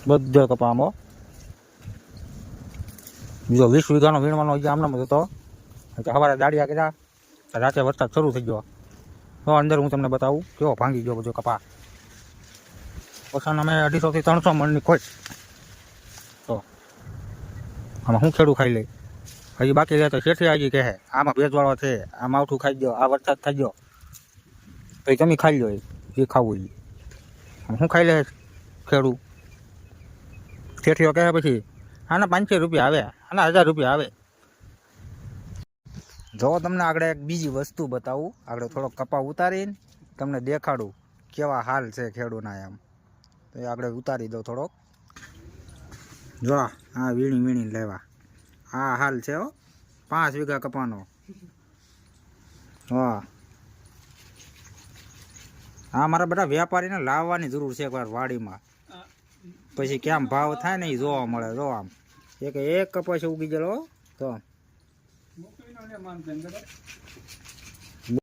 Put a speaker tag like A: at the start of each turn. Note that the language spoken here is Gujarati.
A: બધો કપામાં બીજો 20 વીઘાનો વીણવાનો હજી આમનામ જ હતો. સવારે દાડિયા કર્યા, રાતે વરસાદ શરૂ થઈ ગયો. તો અંદર હું તમને બતાવું કેવો ભાંગી ગયો બધો કપા. ઓછાને અમે 250 થી 300 મણની ખોટ. તો આમાં હું ખેડૂ ખાઈ લઈ. હજી બાકી રહે તો શેઠી હજી કહે આમાં ભેજવાળો છે, આ માવઠું ખાઈ ગયો, આ વરસાદ થઈ ગયો, તો તમે ખાઈ લો એ ખાવું એ. શું ખાઈ લે ખેડૂ? શેઠીઓ કહે પછી આના 500 રૂપિયા આવે, આના 1000 રૂપિયા આવે. જો તમને આગળ એક બીજી વસ્તુ બતાવું, આગળ થોડોક કપા ઉતારીને તમને દેખાડું કેવા હાલ છે ખેડૂના એમ. તો એ આગળ ઉતારી દો થોડોક. જો આ વીણી લેવા આ હાલ છે હો, 5 વીઘા કપાનો. હા, આ મારા બધા વેપારીને લાવવાની જરૂર છે એકવાર વાડીમાં, પછી કેમ ભાવ થાય ને એ જોવા મળે. જો આમ એક કપાસ ઉગી ગયેલો. તો